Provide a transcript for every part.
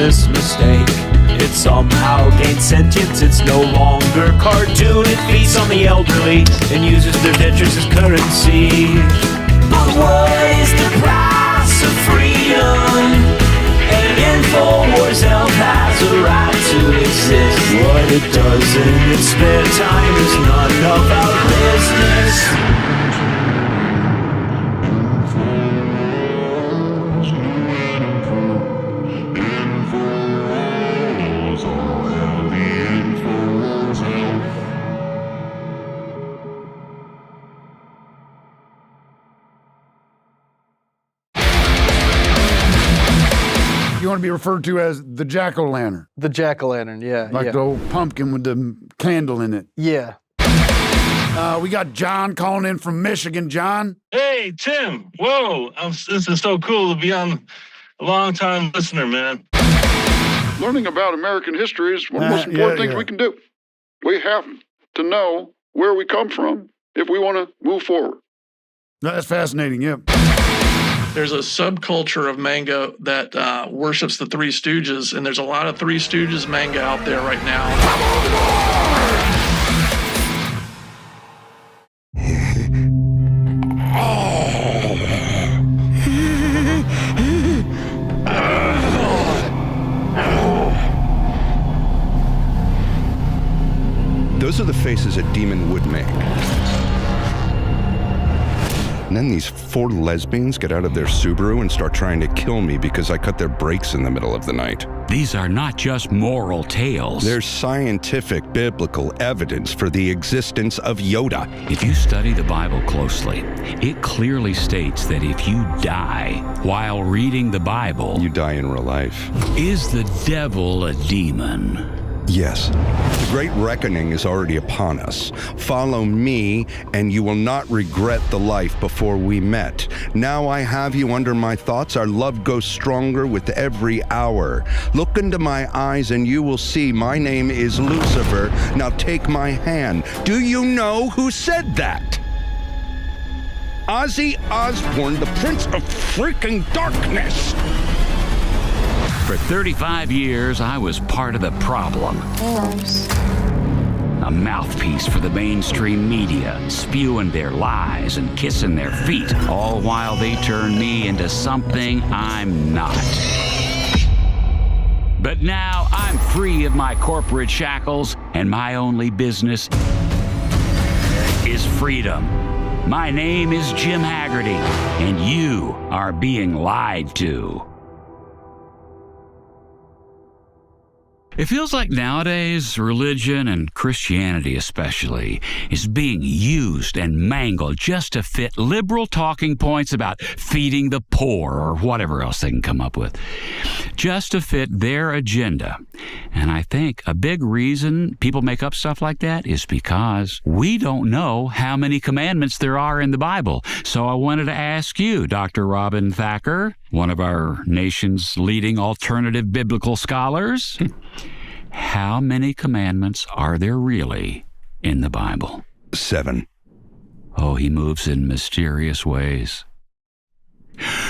this mistake. It somehow gained sentience, it's no longer cartoon. It feasts on the elderly and uses their dentures as currency. But what is the price of freedom? And InfoWars Health has a right to exist. What it does in its spare time is none of our business. You want to be referred to as the jack-o'-lantern. The jack-o'-lantern, yeah. Like the old pumpkin with the candle in it. Yeah. We got John calling in from Michigan. John? Hey, Tim. Whoa. This is so cool to be on. A long-time listener, man. Learning about American history is one of the most important things we can do. We have to know where we come from if we want to move forward. That's fascinating, yeah. There's a subculture of manga that worships the Three Stooges, and there's a lot of Three Stooges manga out there right now. Those are the faces a demon would make. And then these 4 lesbians get out of their Subaru and start trying to kill me because I cut their brakes in the middle of the night. These are not just moral tales. There's scientific, biblical evidence for the existence of Yoda. If you study the Bible closely, it clearly states that if you die while reading the Bible, You die in real life. is the devil a demon? Yes. The great reckoning is already upon us. Follow me, and you will not regret the life before we met. Now I have you under my thoughts. Our love goes stronger with every hour. Look into my eyes, and you will see my name is Lucifer. Now take my hand. Do you know who said that? Ozzy Osbourne, the Prince of Freaking Darkness. For 35 years, I was part of the problem. A mouthpiece for the mainstream media, spewing their lies and kissing their feet, all while they turn me into something I'm not. But now I'm free of my corporate shackles, and my only business is freedom. My name is Jim Haggerty, and you are being lied to. It feels like nowadays, religion, and Christianity especially, is being used and mangled just to fit liberal talking points about feeding the poor or whatever else they can come up with, just to fit their agenda. And I think a big reason people make up stuff like that is because we don't know how many commandments there are in the Bible. So I wanted to ask you, Dr. Robin Thacker, one of our nation's leading alternative biblical scholars, how many commandments are there really in the Bible? 7. Oh, he moves in mysterious ways.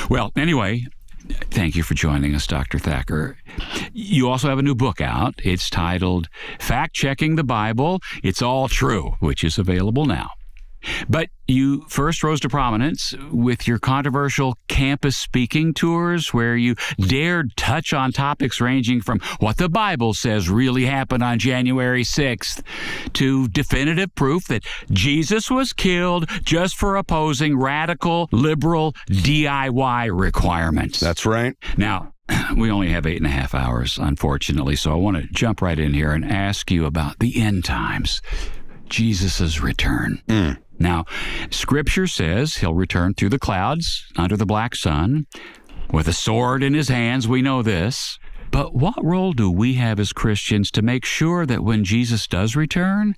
Well, anyway, thank you for joining us, Dr. Thacker. You also have a new book out. It's titled Fact Checking the Bible, It's All True, which is available now. But you first rose to prominence with your controversial campus speaking tours, where you dared touch on topics ranging from what the Bible says really happened on January 6th to definitive proof that Jesus was killed just for opposing radical liberal DIY requirements. That's right. Now, we only have 8.5 hours, unfortunately, so I want to jump right in here and ask you about the end times, Jesus' return. Now, Scripture says he'll return through the clouds, under the black sun, with a sword in his hands. We know this. But what role do we have as Christians to make sure that when Jesus does return,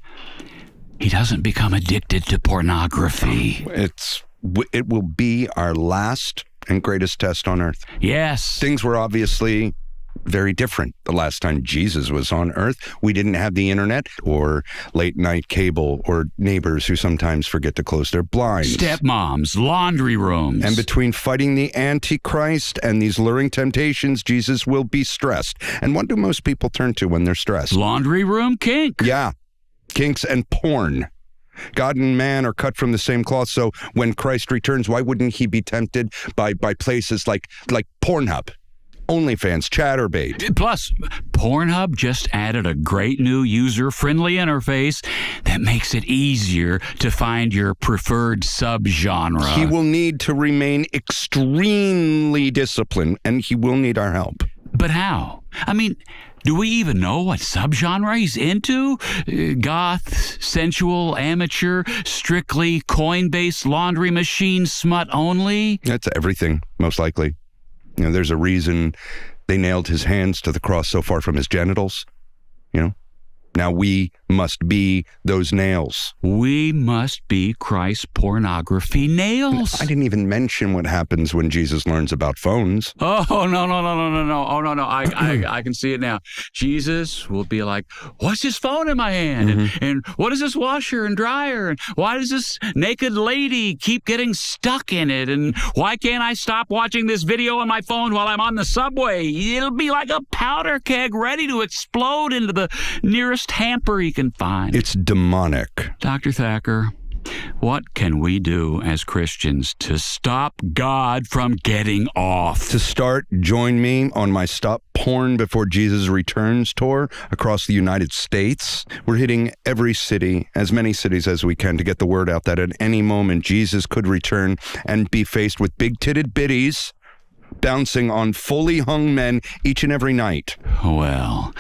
he doesn't become addicted to pornography? It will be our last and greatest test on earth. Yes. Things were obviously very different the last time Jesus was on earth. We didn't have the internet or late night cable or neighbors who sometimes forget to close their blinds. Stepmoms, laundry rooms. And between fighting the Antichrist and these luring temptations, Jesus will be stressed. And what do most people turn to when they're stressed? Laundry room kink. Yeah, kinks and porn. God and man are cut from the same cloth, so when Christ returns, why wouldn't he be tempted by places like Pornhub, OnlyFans, Chatterbait? Plus, Pornhub just added a great new user-friendly interface that makes it easier to find your preferred subgenre. He will need to remain extremely disciplined, and he will need our help. But how? I mean, do we even know what subgenre he's into? Goth, sensual, amateur, strictly coin-based laundry machine smut only? That's everything, most likely. You know, there's a reason they nailed his hands to the cross so far from his genitals. You know, now we must be those nails. We must be Christ's pornography nails. I didn't even mention what happens when Jesus learns about phones. Oh, no. Oh, no. I can see it now. Jesus will be like, what's this phone in my hand? And what is this washer and dryer? And why does this naked lady keep getting stuck in it? And why can't I stop watching this video on my phone while I'm on the subway? It'll be like a powder keg ready to explode into the nearest hamper he can find. It's demonic. Dr. Thacker, what can we do as Christians to stop God from getting off? To start, join me on my Stop Porn Before Jesus Returns tour across the United States. We're hitting every city, as many cities as we can, to get the word out that at any moment Jesus could return and be faced with big-titted biddies bouncing on fully hung men each and every night. Well,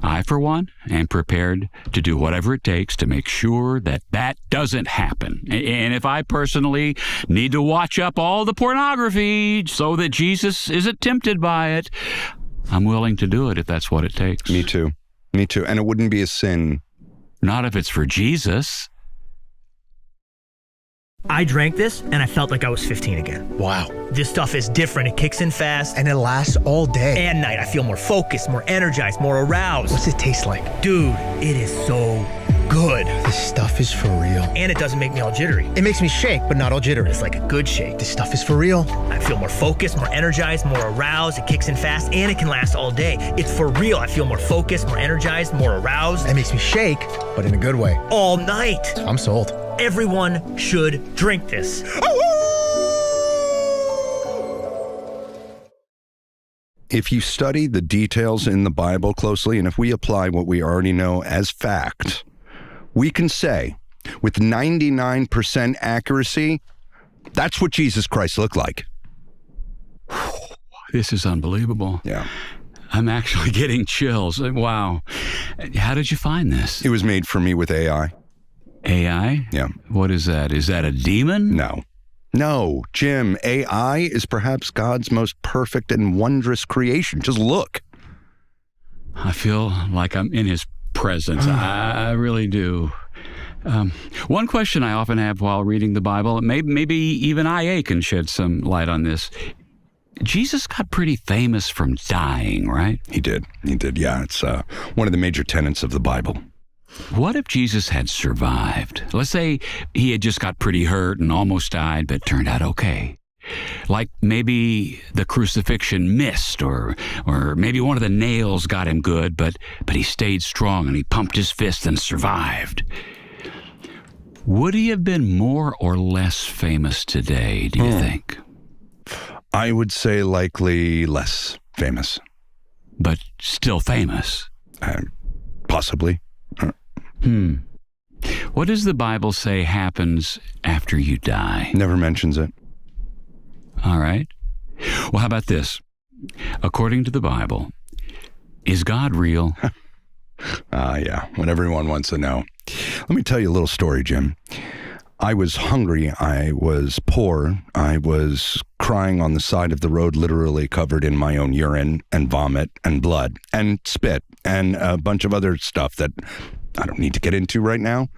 I, for one, am prepared to do whatever it takes to make sure that that doesn't happen. And if I personally need to watch up all the pornography so that Jesus isn't tempted by it, I'm willing to do it if that's what it takes. Me too. And it wouldn't be a sin. Not if it's for Jesus. I drank this and I felt like I was 15 again. Wow. This stuff is different. It kicks in fast. And it lasts all day. And night. I feel more focused, more energized, more aroused. What's it taste like? Dude, it is so good. This stuff is for real. And it doesn't make me all jittery. It makes me shake, but not all jittery. It's like a good shake. This stuff is for real. I feel more focused, more energized, more aroused. It kicks in fast and it can last all day. It's for real. I feel more focused, more energized, more aroused. It makes me shake, but in a good way. All night. I'm sold. Everyone should drink this. If you study the details in the Bible closely, and if we apply what we already know as fact, we can say with 99% accuracy, that's what Jesus Christ looked like. This is unbelievable. Yeah. I'm actually getting chills. Wow. How did you find this? It was made for me with AI. AI? Yeah. What is that? Is that a demon? No, Jim, AI is perhaps God's most perfect and wondrous creation. Just look. I feel like I'm in his presence. I really do. One question I often have while reading the Bible, maybe even IA can shed some light on this. Jesus got pretty famous from dying, right? He did. Yeah, it's one of the major tenets of the Bible. What if Jesus had survived? Let's say he had just got pretty hurt and almost died, but turned out okay. Like maybe the crucifixion missed, or maybe one of the nails got him good, but he stayed strong and he pumped his fist and survived. Would he have been more or less famous today, do you think? I would say likely less famous. But still famous? Possibly. What does the Bible say happens after you die? Never mentions it. All right. Well, how about this? According to the Bible, is God real? Yeah, what everyone wants to know. Let me tell you a little story, Jim. I was hungry. I was poor. I was crying on the side of the road, literally covered in my own urine and vomit and blood and spit and a bunch of other stuff that I don't need to get into right now.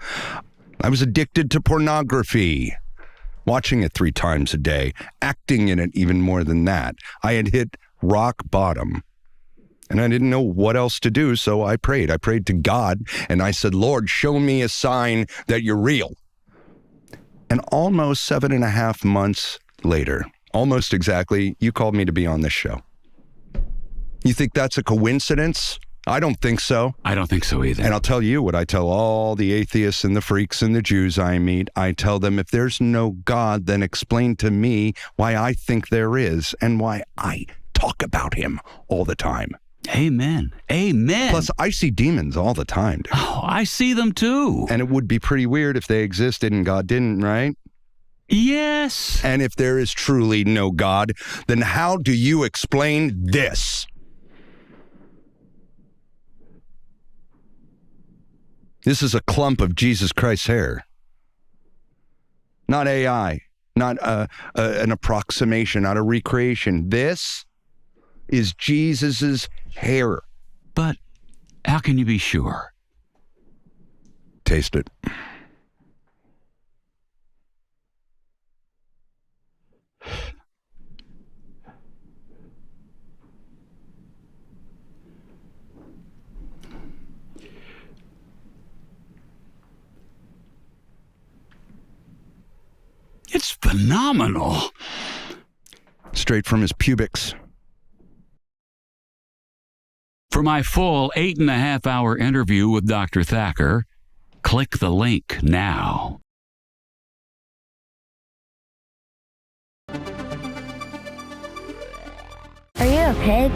I was addicted to pornography, watching it 3 times a day, acting in it even more than that. I had hit rock bottom. And I didn't know what else to do, so I prayed. I prayed to God, and I said, Lord, show me a sign that you're real. And almost 7.5 months later, almost exactly, you called me to be on this show. You think that's a coincidence? I don't think so. I don't think so either. And I'll tell you what I tell all the atheists and the freaks and the Jews I meet. I tell them, if there's no God, then explain to me why I think there is and why I talk about him all the time. Amen. Amen. Plus, I see demons all the time, dude. Oh, I see them too. And it would be pretty weird if they existed and God didn't, right? Yes. And if there is truly no God, then how do you explain this? This is a clump of Jesus Christ's hair. Not AI, not an approximation, not a recreation. This is Jesus's hair. But how can you be sure? Taste it. It's phenomenal. Straight from his pubics. For my full 8.5-hour interview with Dr. Thacker, click the link now. Are you a pig?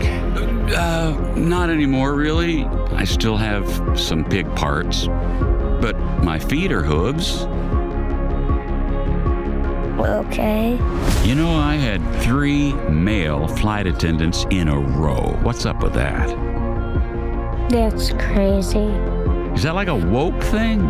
Not anymore, really. I still have some pig parts, but my feet are hooves. Okay. You know, I had 3 male flight attendants in a row. What's up with that? That's crazy. Is that like a woke thing?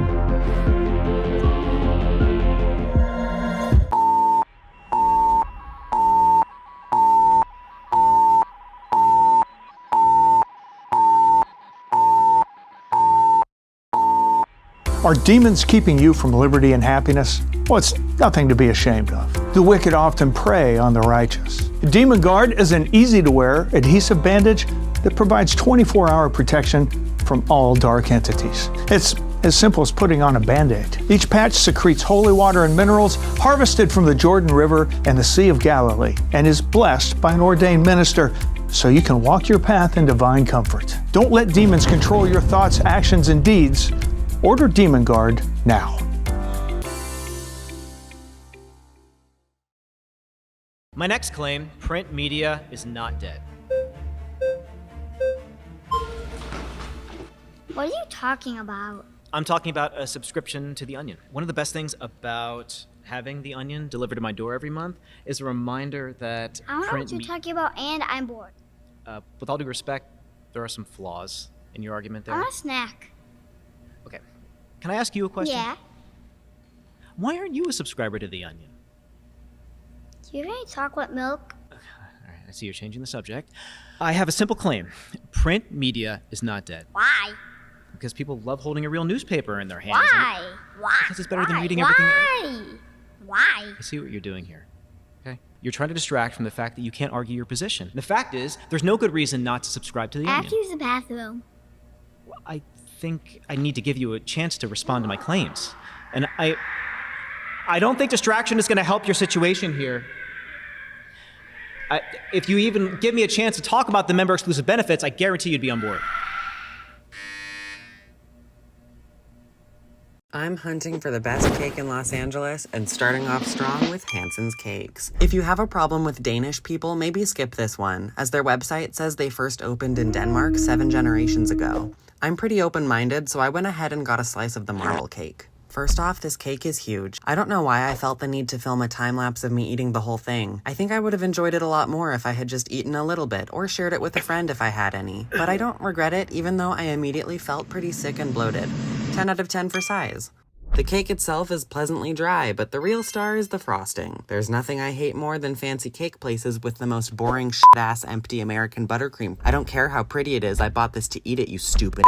Are demons keeping you from liberty and happiness? Well, it's nothing to be ashamed of. The wicked often prey on the righteous. Demon Guard is an easy-to-wear adhesive bandage that provides 24-hour protection from all dark entities. It's as simple as putting on a Band-Aid. Each patch secretes holy water and minerals harvested from the Jordan River and the Sea of Galilee and is blessed by an ordained minister so you can walk your path in divine comfort. Don't let demons control your thoughts, actions, and deeds. Order Demon Guard now. My next claim, print media is not dead. What are you talking about? I'm talking about a subscription to The Onion. One of the best things about having The Onion delivered to my door every month is a reminder that I don't know what you're talking about, and I'm bored. With all due respect, there are some flaws in your argument there. I want a snack. Okay. Can I ask you a question? Yeah. Why aren't you a subscriber to The Onion? Do you have any chocolate milk? All right, I see you're changing the subject. I have a simple claim. Print media is not dead. Why? Because people love holding a real newspaper in their hands. Why? Why? Because it's better than reading Why? everything. Why? I see what you're doing here. Okay? You're trying to distract from the fact that you can't argue your position. The fact is, there's no good reason not to subscribe to The I have Onion. to use the bathroom. I think I need to give you a chance to respond to my claims. And I don't think distraction is going to help your situation here. If you even give me a chance to talk about the member exclusive benefits, I guarantee you'd be on board. I'm hunting for the best cake in Los Angeles and starting off strong with Hansen's Cakes. If you have a problem with Danish people, maybe skip this one, as their website says they first opened in Denmark 7 generations ago. I'm pretty open-minded, so I went ahead and got a slice of the marble cake. First off, this cake is huge. I don't know why I felt the need to film a time-lapse of me eating the whole thing. I think I would have enjoyed it a lot more if I had just eaten a little bit, or shared it with a friend if I had any. But I don't regret it, even though I immediately felt pretty sick and bloated. 10 out of 10 for size. The cake itself is pleasantly dry, but the real star is the frosting. There's nothing I hate more than fancy cake places with the most boring shit-ass empty American buttercream. I don't care how pretty it is, I bought this to eat it, you stupid.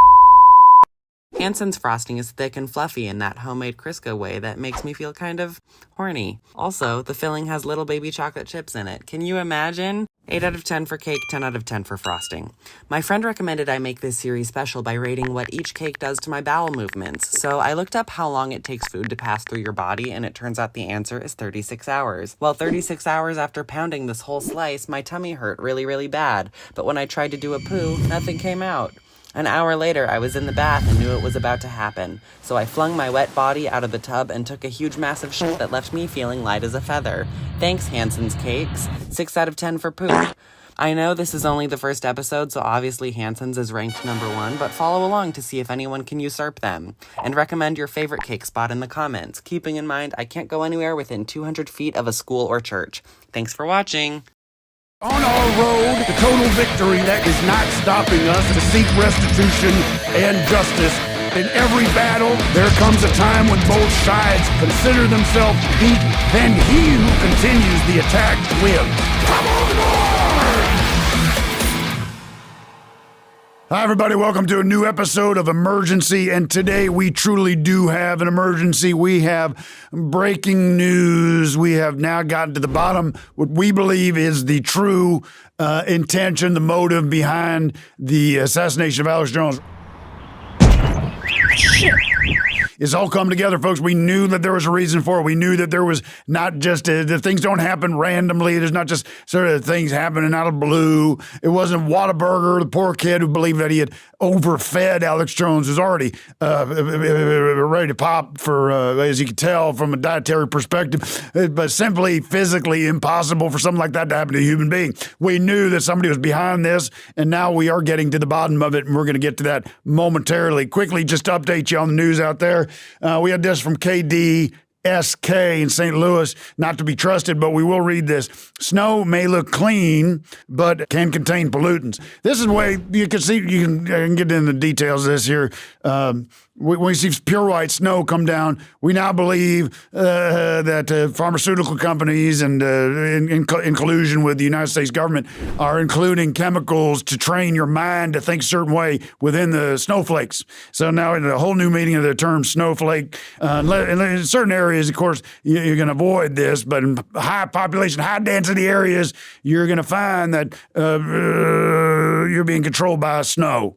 Hansen's frosting is thick and fluffy in that homemade Crisco way that makes me feel kind of horny. Also, the filling has little baby chocolate chips in it. Can you imagine? 8 out of 10 for cake, 10 out of 10 for frosting. My friend recommended I make this series special by rating what each cake does to my bowel movements. So I looked up how long it takes food to pass through your body, and it turns out the answer is 36 hours. Well, 36 hours after pounding this whole slice, my tummy hurt really, really bad. But when I tried to do a poo, nothing came out. An hour later, I was in the bath and knew it was about to happen. So I flung my wet body out of the tub and took a huge massive shit that left me feeling light as a feather. Thanks, Hansen's Cakes. 6 out of 10 for poop. I know this is only the first episode, so obviously Hansen's is ranked number 1, but follow along to see if anyone can usurp them. And recommend your favorite cake spot in the comments, keeping in mind I can't go anywhere within 200 feet of a school or church. Thanks for watching. On our road to total victory, that is not stopping us to seek restitution and justice. In every battle, there comes a time when both sides consider themselves beat, then he who continues the attack wins. Come on, Lord! Hi, everybody. Welcome to a new episode of Emergency. And today we truly do have an emergency. We have breaking news. We have now gotten to the bottom, what we believe is the true intention, the motive behind the assassination of Alex Jones. Shit. It's all come together, folks. We knew that there was a reason for it. We knew that there was not just, the things don't happen randomly. There's not just sort of things happening out of blue. It wasn't Whataburger, the poor kid who believed that he had overfed Alex Jones, who's already ready to pop for, as you can tell from a dietary perspective, but simply physically impossible for something like that to happen to a human being. We knew that somebody was behind this, and now we are getting to the bottom of it, and we're going to get to that momentarily. Quickly, just to update you on the news out there. We had this from KDSK in St. Louis, not to be trusted, but we will read this. Snow may look clean, but can contain pollutants. This is the way you can see, I can get into the details of this here. When we see pure white snow come down, we now believe that pharmaceutical companies and in collusion with the United States government are including chemicals to train your mind to think a certain way within the snowflakes. So now in a whole new meaning of the term snowflake. In certain areas, of course, you're going to avoid this, but in high population, high density areas, you're going to find that you're being controlled by snow.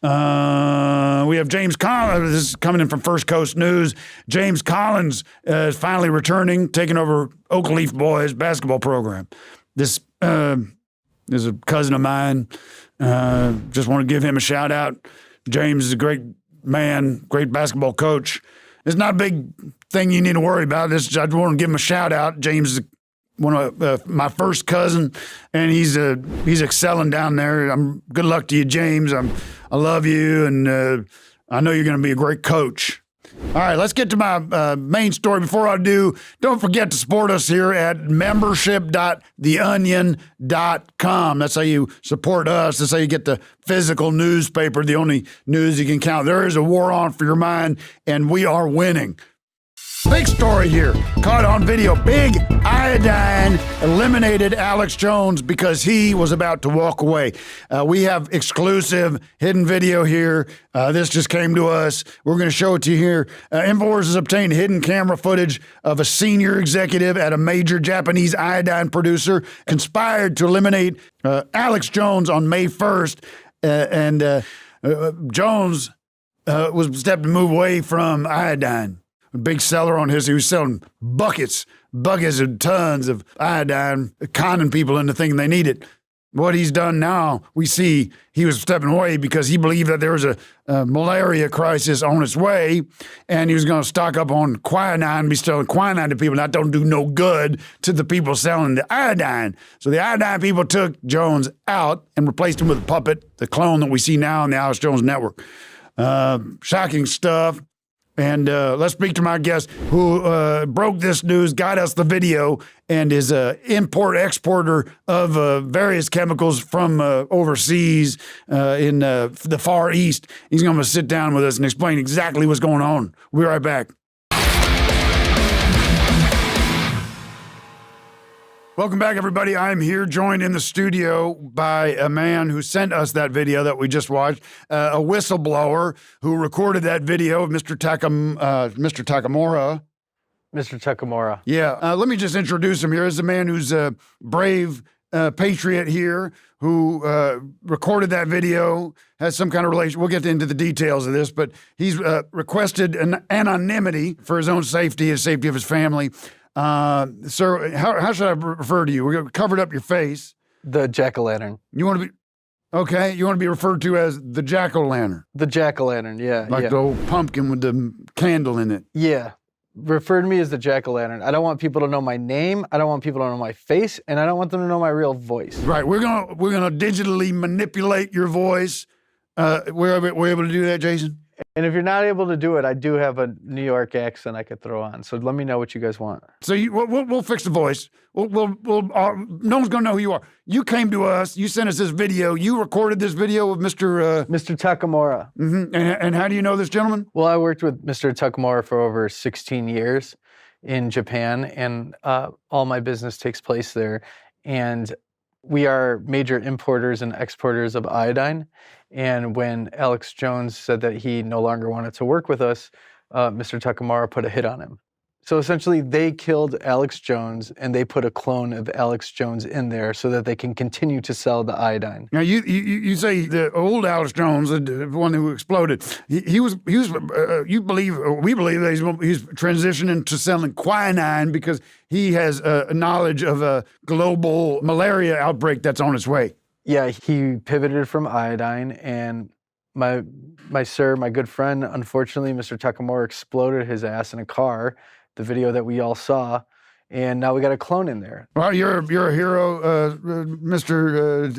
We have James Collins. This is coming in from First Coast News. James Collins is finally returning, taking over Oak Leaf Boys basketball program. This is a cousin of mine. Just want to give him a shout out. James is a great man, great basketball coach. It's not a big thing you need to worry about. I just want to give him a shout out. James is one of my first cousin, and he's excelling down there. Good luck to you, James. I love you, and I know you're going to be a great coach. All right, let's get to my main story. Before I do, don't forget to support us here at membership.theonion.com. That's how you support us. That's how you get the physical newspaper, the only news you can count. There is a war on for your mind, and we are winning. Big story here. Caught on video. Big Iodine eliminated Alex Jones because he was about to walk away. We have exclusive hidden video here. This just came to us. We're going to show it to you here. InfoWars has obtained hidden camera footage of a senior executive at a major Japanese iodine producer conspired to eliminate Alex Jones on May 1st. Jones was stepped to move away from iodine. A big seller on his, he was selling buckets and tons of iodine, conning people into thinking they need it. What he's done now, we see he was stepping away because he believed that there was a malaria crisis on its way, and he was going to stock up on quinine, be selling quinine to people. That don't do no good to the people selling the iodine. So the iodine people took Jones out and replaced him with a puppet, the clone that we see now on the Alex Jones network. Shocking stuff. And let's speak to my guest who broke this news, got us the video, and is an import-exporter of various chemicals from overseas in the Far East. He's going to sit down with us and explain exactly what's going on. We'll be right back. Welcome back, everybody. I'm here joined in the studio by a man who sent us that video that we just watched, a whistleblower who recorded that video of Mr. Takamura. Mr. Takamura. Yeah. Let me just introduce him here. This is a man who's a brave patriot here who recorded that video, has some kind of relation. We'll get into the details of this, but he's requested an anonymity for his own safety, the safety of his family. Sir, how should I refer to you? We covered up your face. The jack-o'-lantern. You want to be, okay, you want to be referred to as the jack-o'-lantern. The jack-o'-lantern, yeah. Like the old pumpkin with the candle in it. Yeah. Refer to me as the jack-o'-lantern. I don't want people to know my name. I don't want people to know my face, and I don't want them to know my real voice. Right. We're gonna digitally manipulate your voice. We're able to do that, Jason? And if you're not able to do it, I do have a New York accent I could throw on. So let me know what you guys want. So we'll fix the voice. No one's gonna know who you are. You came to us. You sent us this video. You recorded this video of Mr. Takamura. Mm-hmm. And how do you know this gentleman? Well, I worked with Mr. Takamura for over 16 years in Japan, and all my business takes place there. And We are major importers and exporters of iodine. And when Alex Jones said that he no longer wanted to work with us, Mr. Takamura put a hit on him. So essentially, they killed Alex Jones, and they put a clone of Alex Jones in there so that they can continue to sell the iodine. Now, you say the old Alex Jones, the one who exploded, he was we believe that he's transitioning to selling quinine because he has knowledge of a global malaria outbreak that's on its way. Yeah, he pivoted from iodine, and my good friend, unfortunately, Mr. Takamura exploded his ass in a car. The video that we all saw, and now we got a clone in there. Well, you're a hero, Mr.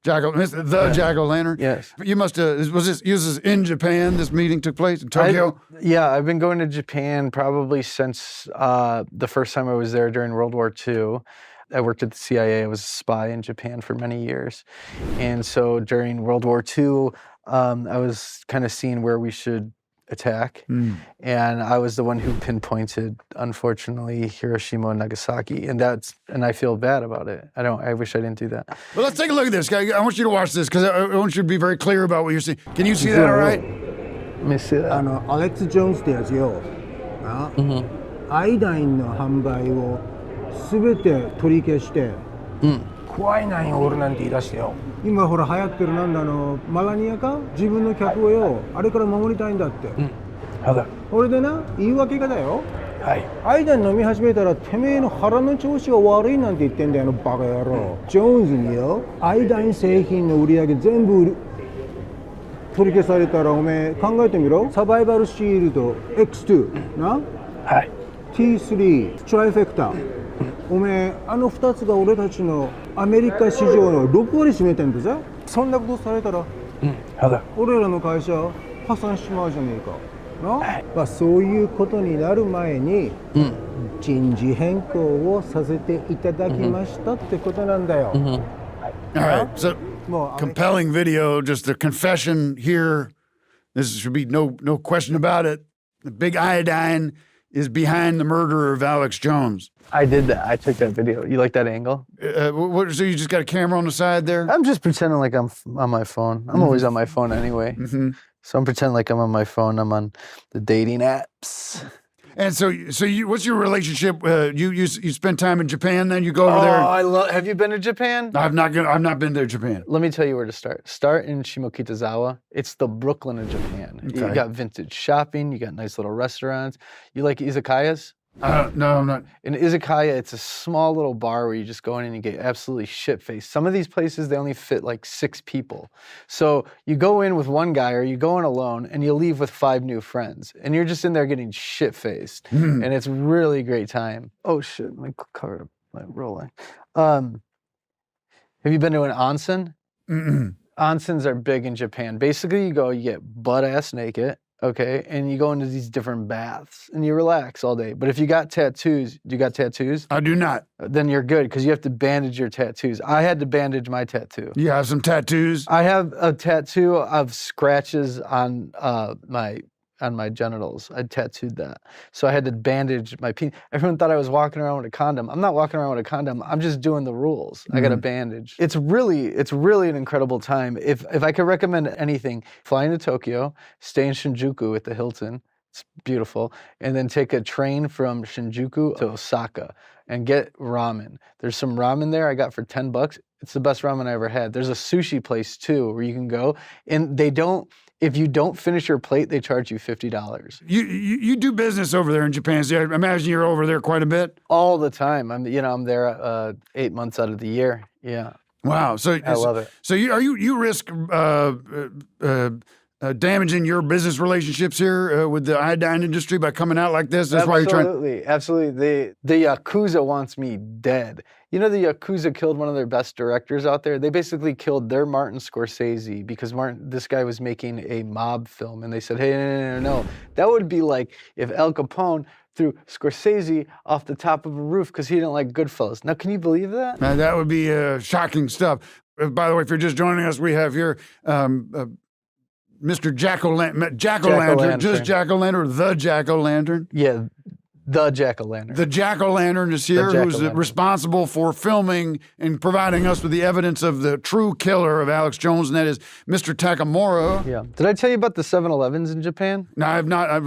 Jack-o'-lantern. Yes. You must was this in Japan? This meeting took place in Tokyo. I've been going to Japan probably since the first time I was there during World War II. I worked at the CIA. I was a spy in Japan for many years, and so during World War II, I was kind of seeing where we should attack, and I was the one who pinpointed, unfortunately, Hiroshima and Nagasaki, and I feel bad about it. I wish I didn't do that. Well, let's take a look at this. I want you to watch this because I want you to be very clear about what you're seeing. Can you see that all right? Let me see that. アレックス・ジョーンズってやつよ、アイダインの販売を全て取り消して、怖いない俺なんて言い出してよ。今ほら流行ってるなんだマラニアか自分の客をよあれから守りたいんだって。俺でな言い訳がだよ。アイダン飲み始めたらてめえの腹の調子が悪いなんて言ってんだよバカ野郎。ジョーンズによアイダン製品の売り上げ全部取り消されたらおめえ考えてみろ。サバイバルシールド X2 な。T3 トライフェクター。おめえあの2つが俺たちのアメリカ市場の6割占めてんだぜ。そんなことされたら、俺らの会社破産しまうじゃねえかな、まあ、そういうことになる前に、人事変更をさせていただきましたってことなんだよ。All right, so compelling video, just a confession here. This should be no question about it. The big iodine is behind the murder of Alex Jones. I did that. I took that video. You like that angle? So you just got a camera on the side there? I'm just pretending like I'm on my phone. I'm always on my phone anyway. So I'm pretending like I'm on my phone. I'm on the dating apps. And so you, what's your relationship? You spend time in Japan, then you go over there. Oh, have you been to Japan? I've not been to Japan. Let me tell you where to start. Start in Shimokitazawa. It's the Brooklyn of Japan. Okay. You got vintage shopping. You got nice little restaurants. You like izakayas? No, I'm not. In izakaya, it's a small little bar where you just go in and you get absolutely shit-faced. Some of these places, they only fit like 6 people. So you go in with one guy or you go in alone and you leave with 5 new friends. And you're just in there getting shit-faced. And it's really great time. Oh shit, my car, my rolling. Have you been to an onsen? Onsens are big in Japan. Basically, you go, you get butt-ass naked. Okay, and you go into these different baths and you relax all day. But if you got tattoos, do you got tattoos? I do not. Then you're good because you have to bandage your tattoos. I had to bandage my tattoo. You have some tattoos? I have a tattoo of scratches on my genitals. I tattooed that. So I had to bandage my penis. Everyone thought I was walking around with a condom. I'm not walking around with a condom. I'm just doing the rules. I got a bandage. It's really an incredible time. If I could recommend anything, fly into Tokyo, stay in Shinjuku at the Hilton. It's beautiful. And then take a train from Shinjuku to Osaka and get ramen. There's some ramen there I got for $10. It's the best ramen I ever had. There's a sushi place too where you can go and if you don't finish your plate, they charge you $50. You do business over there in Japan, so I imagine you're over there quite a bit? All the time. I'm there 8 months out of the year. Yeah. Wow. So I love it. So you risk damaging your business relationships here with the iodine industry by coming out like this? That's why you're trying. Absolutely. The Yakuza wants me dead. You know, the Yakuza killed one of their best directors out there. They basically killed their Martin Scorsese because this guy was making a mob film, and they said, hey, no. That would be like if Al Capone threw Scorsese off the top of a roof because he didn't like Goodfellas. Now, can you believe that? That would be shocking stuff. By the way, if you're just joining us, we have here Mr. Jack-o'-lantern, just Jack-o'-lantern, the Jack-o'-lantern. Yeah. The jack-o'-lantern. The jack-o'-lantern is here, who's jack-o'-lantern. responsible for filming and providing us with the evidence of the true killer of Alex Jones, and that is Mr. Takamura. Yeah. Did I tell you about the 7-Elevens in Japan? No, I have not.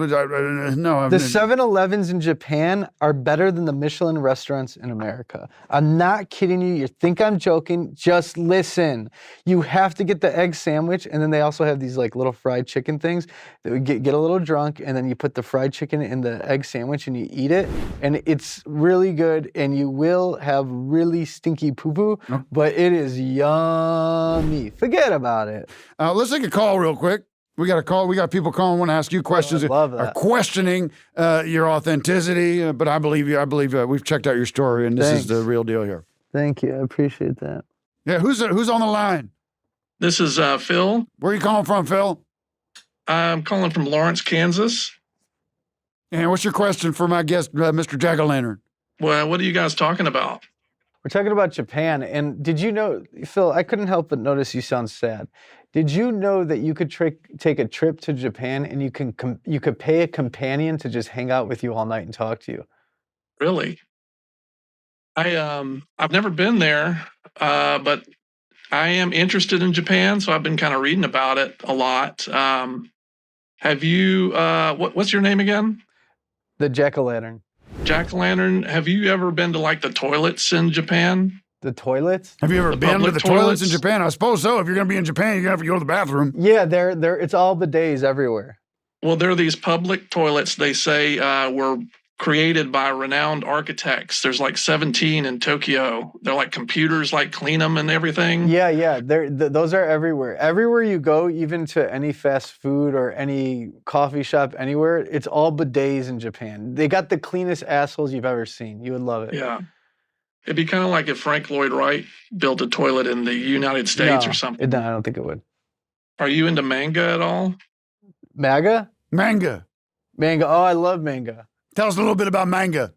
No. The 7-Elevens in Japan are better than the Michelin restaurants in America. I'm not kidding you. You think I'm joking? Just listen. You have to get the egg sandwich, and then they also have these like little fried chicken things that would get a little drunk, and then you put the fried chicken in the egg sandwich and you eat it, and it's really good, and you will have really stinky poo-poo, but it is yummy. Forget about it. Let's take a call real quick. We got a call. We got people calling, want to ask you questions. I love that. Are questioning your authenticity, but I believe you. I believe we've checked out your story, and this is the real deal here. Thank you. I appreciate that. Yeah, who's on the line? This is Phil. Where are you calling from, Phil? I'm calling from Lawrence, Kansas. And what's your question for my guest, Mr. Jack-o'-lantern? Well, what are you guys talking about? We're talking about Japan, and did you know, Phil, I couldn't help but notice you sound sad. Did you know that you could take a trip to Japan and you could pay a companion to just hang out with you all night and talk to you? Really? I've never been there, but I am interested in Japan, so I've been kind of reading about it a lot. Have you, what's your name again? The Jack-o'-lantern. Jack-o'-lantern, have you ever been to like the toilets in Japan? The toilets? Have you ever been to the toilets in Japan? I suppose so. If you're going to be in Japan, you're going to have to go to the bathroom. Yeah, it's all bidets everywhere. Well, there are these public toilets, they say, were created by renowned architects. There's like 17 in Tokyo. They're like computers, like clean them and everything. Yeah. Those are everywhere. Everywhere you go, even to any fast food or any coffee shop anywhere, it's all bidets in Japan. They got the cleanest assholes you've ever seen. You would love it. Yeah. It'd be kind of like if Frank Lloyd Wright built a toilet in the United States or something. No, I don't think it would. Are you into manga at all? MAGA? Manga. Manga. Oh, I love manga. Tell us a little bit about manga.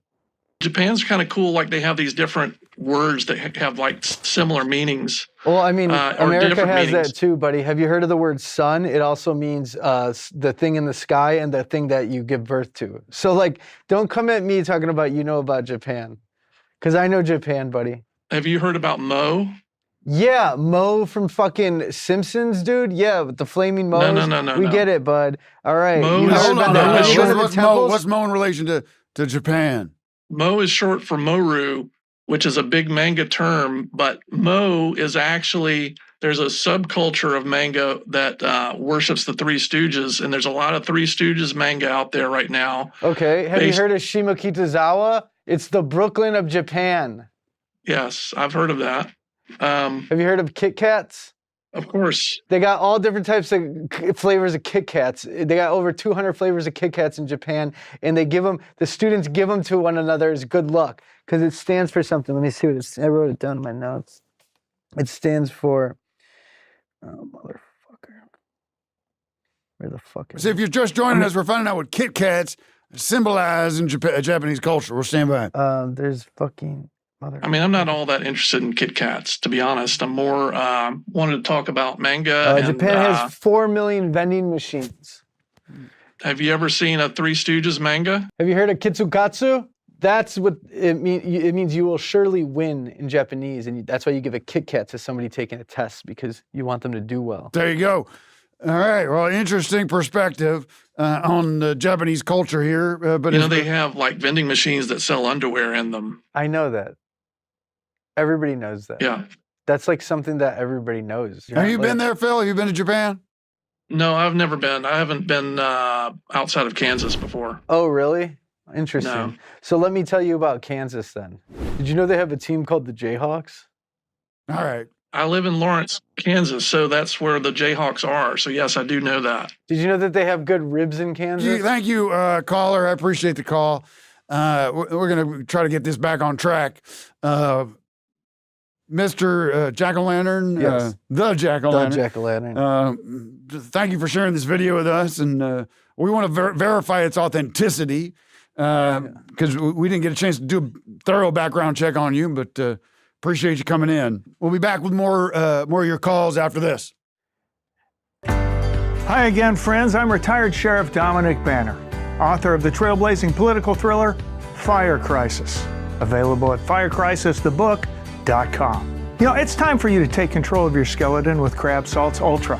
Japan's kind of cool. Like they have these different words that have like similar meanings. Well, I mean, America has meanings. that too, buddy. Have you heard of the word sun? It also means the thing in the sky and the thing that you give birth to. So like, don't come at me talking about about Japan. Because I know Japan, buddy. Have you heard about Mo? Yeah, Mo from fucking Simpsons, dude. Yeah, with the flaming Mo's. No. We get it, bud. All right. Mo What's Mo in relation to Japan? Mo is short for Moru, which is a big manga term, but Mo is actually, there's a subculture of manga that worships the Three Stooges, and there's a lot of Three Stooges manga out there right now. Okay, have you heard of Shimokitazawa? It's the Brooklyn of Japan. Yes, I've heard of that. Have you heard of Kit Kats? Of course. They got all different types of flavors of Kit Kats. They got over 200 flavors of Kit Kats in Japan, and the students give them to one another as good luck, because it stands for something. Let me see what I wrote it down in my notes. It stands for, oh, motherfucker. Where the fuck is it? If you're just joining us, we're finding out what Kit Kats symbolize in Japanese culture. We'll stand by. There's fucking... I mean, I'm not all that interested in Kit Kats, to be honest. I'm more wanted to talk about manga. Japan has 4 million vending machines. Have you ever seen a Three Stooges manga? Have you heard of Kitsukatsu? That's what it means. It means you will surely win in Japanese, and that's why you give a Kit Kat to somebody taking a test, because you want them to do well. There you go. All right. Well, interesting perspective on the Japanese culture here. But they have like vending machines that sell underwear in them. I know that. Everybody knows that. Yeah. That's like something that everybody knows. Have you been there, Phil? Have you been to Japan? No, I've never been. I haven't been outside of Kansas before. Oh, really? Interesting. No. So let me tell you about Kansas then. Did you know they have a team called the Jayhawks? All right. I live in Lawrence, Kansas, so that's where the Jayhawks are. So yes, I do know that. Did you know that they have good ribs in Kansas? Thank you, caller. I appreciate the call. We're going to try to get this back on track. Mr. Jack-o'-lantern, yes. The Jack-o'-lantern. The Jack-o'-lantern. Thank you for sharing this video with us, and we want to verify its authenticity because we didn't get a chance to do a thorough background check on you, but appreciate you coming in. We'll be back with more of your calls after this. Hi again, friends. I'm retired Sheriff Dominic Banner, author of the trailblazing political thriller Fire Crisis. Available at firecrisisthebook.com. You know, it's time for you to take control of your skeleton with Crab Salts Ultra,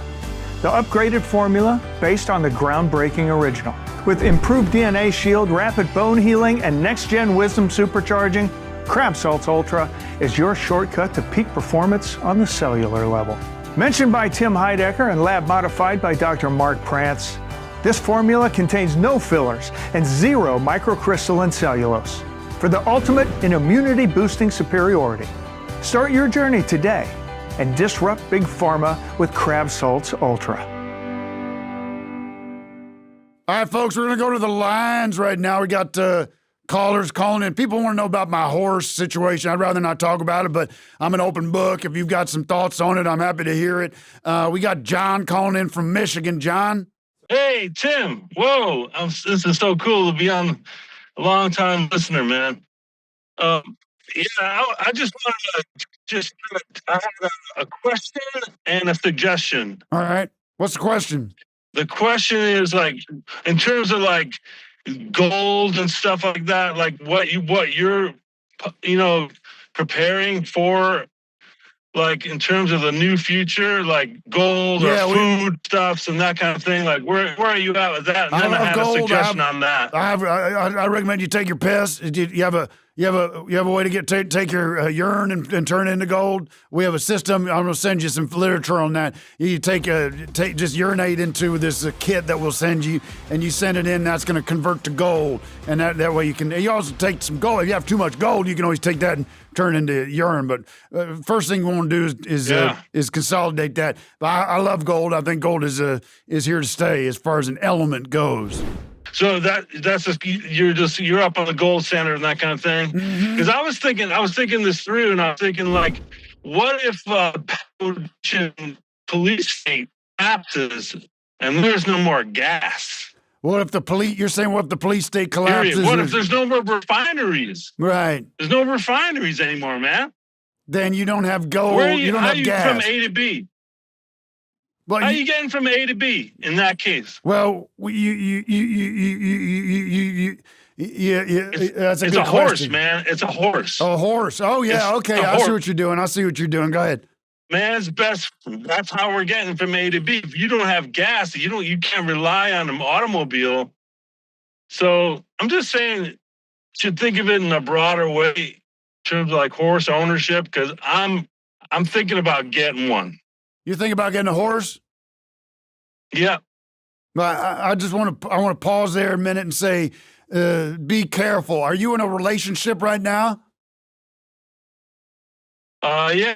the upgraded formula based on the groundbreaking original. With improved DNA shield, rapid bone healing, and next-gen wisdom supercharging, Crab Salts Ultra is your shortcut to peak performance on the cellular level. Mentioned by Tim Heidecker and lab modified by Dr. Mark Prance, this formula contains no fillers and zero microcrystalline cellulose for the ultimate in immunity-boosting superiority. Start your journey today and disrupt Big Pharma with Crab Salts Ultra. All right, folks, we're going to go to the lines right now. We got callers calling in. People want to know about my horse situation. I'd rather not talk about it, but I'm an open book. If you've got some thoughts on it, I'm happy to hear it. We got John calling in from Michigan. John? Hey, Tim. Whoa. This is so cool to be on. A long-time listener, man. I just wanted to I have a question and a suggestion. All right. What's the question? The question is, like, in terms of like gold and stuff like that, like what you're preparing for, like in terms of the new future, like gold or food stuffs and that kind of thing. Like where are you at with that? And then I have a suggestion on that. I recommend you take your piss. You have a way to take your urine and turn it into gold. We have a system. I'm gonna send you some literature on that. You just urinate into this kit that we'll send you, and you send it in. That's gonna convert to gold, and that way you also take some gold. If you have too much gold, you can always take that and turn it into urine. But first thing you want to do is consolidate that. But I love gold. I think gold is here to stay as far as an element goes. So that's just you're up on the gold standard and that kind of thing. Because I was thinking this through, and I was thinking, like, what if police state collapses and there's no more gas? What if the police state collapses? What if there's no more refineries? Right. There's no refineries anymore, man. Then you don't have gold. You don't have gas. How are you from A to B? Well, how are you getting from A to B in that case? Well, that's a good horse, question. Man. It's a horse. A horse. Oh, yeah. Okay. I see what you're doing. Go ahead. Man's best. That's how we're getting from A to B. If you don't have gas, you can't rely on an automobile. So I'm just saying, you should think of it in a broader way in terms of like horse ownership, because I'm thinking about getting one. You think about getting a horse? Yeah. But I want to pause there a minute and say, be careful. Are you in a relationship right now? Yeah.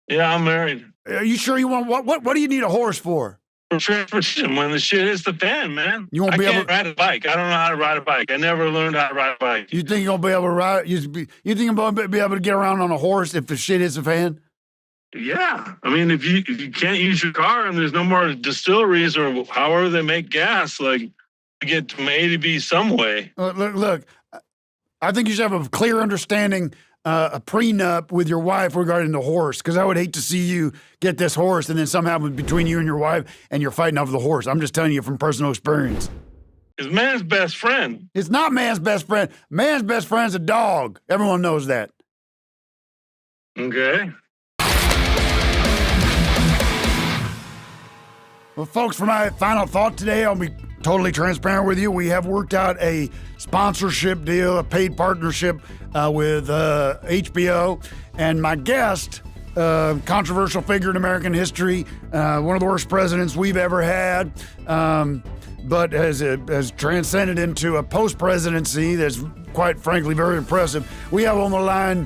Yeah, I'm married. Are you sure you want what do you need a horse for? For transportation, when the shit hits the fan, man. You won't be able to ride a bike. I don't know how to ride a bike. I never learned how to ride a bike. You think you'll be able to ride? You think you'll be able to get around on a horse if the shit hits the fan? Yeah, I mean, if you can't use your car and there's no more distilleries or however they make gas, like, you get from A to B some way. Look, I think you should have a clear understanding, a prenup with your wife regarding the horse, because I would hate to see you get this horse and then something happens between you and your wife and you're fighting over the horse. I'm just telling you from personal experience. It's man's best friend. It's not man's best friend. Man's best friend's a dog. Everyone knows that. Okay. Well, folks, for my final thought today, I'll be totally transparent with you. We have worked out a sponsorship deal, a paid partnership with HBO. And my guest, controversial figure in American history, one of the worst presidents we've ever had, but has transcended into a post-presidency that's quite frankly very impressive. We have on the line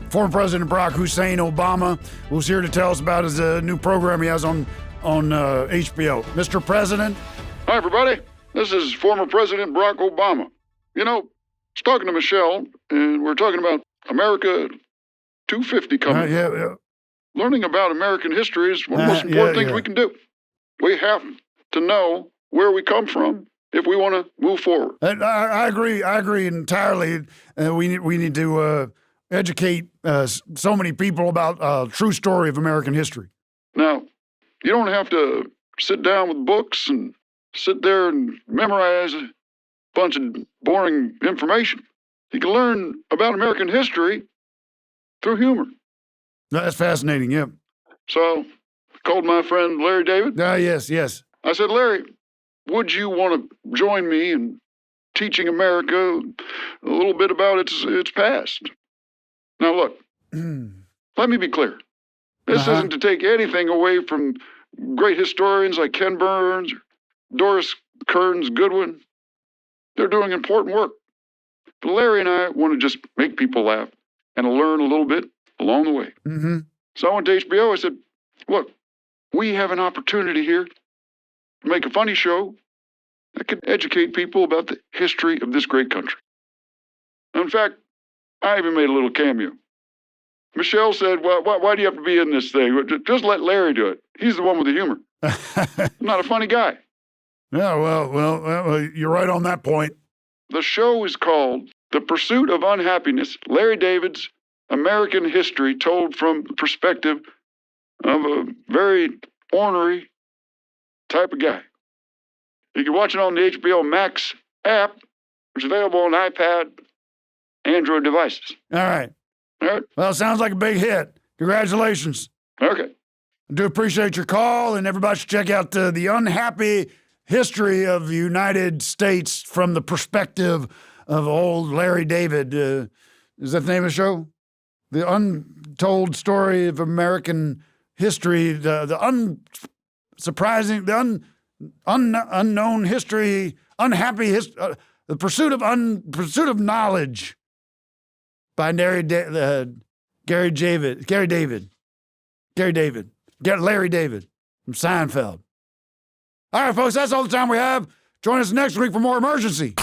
former President Barack Hussein Obama, who's here to tell us about his new program he has on HBO. Mr. President. Hi, everybody. This is former President Barack Obama. You know, I was talking to Michelle, and we're talking about America 250 coming. Yeah. Learning about American history is one of the most important things we can do. We have to know where we come from if we want to move forward. I agree entirely. We need to educate so many people about a true story of American history. Now, you don't have to sit down with books and sit there and memorize bunch of boring information. You can learn about American history through humor. That's fascinating, yeah. So, I called my friend Larry David. Yes. I said, Larry, would you want to join me in teaching America a little bit about its past? Now, look, let me be clear. This isn't to take anything away from great historians like Ken Burns or Doris Kearns Goodwin. They're doing important work. But Larry and I want to just make people laugh and learn a little bit along the way. Mm-hmm. So I went to HBO. I said, look, we have an opportunity here to make a funny show that could educate people about the history of this great country. In fact, I even made a little cameo. Michelle said, well, why do you have to be in this thing? Just let Larry do it. He's the one with the humor. I'm not a funny guy. Yeah, well, you're right on that point. The show is called The Pursuit of Unhappiness, Larry David's American History Told from the Perspective of a Very Ornery Type of Guy. You can watch it on the HBO Max app, which is available on iPad, Android devices. All right. All right. Well, sounds like a big hit. Congratulations. Okay. I do appreciate your call, and everybody should check out the unhappy history of the United States from the perspective of old Larry David. Is that the name of the show? The Untold Story of American History, the unknown history, unhappy history, the pursuit of knowledge by Larry David from Seinfeld. All right, folks, that's all the time we have. Join us next week for more Emergency.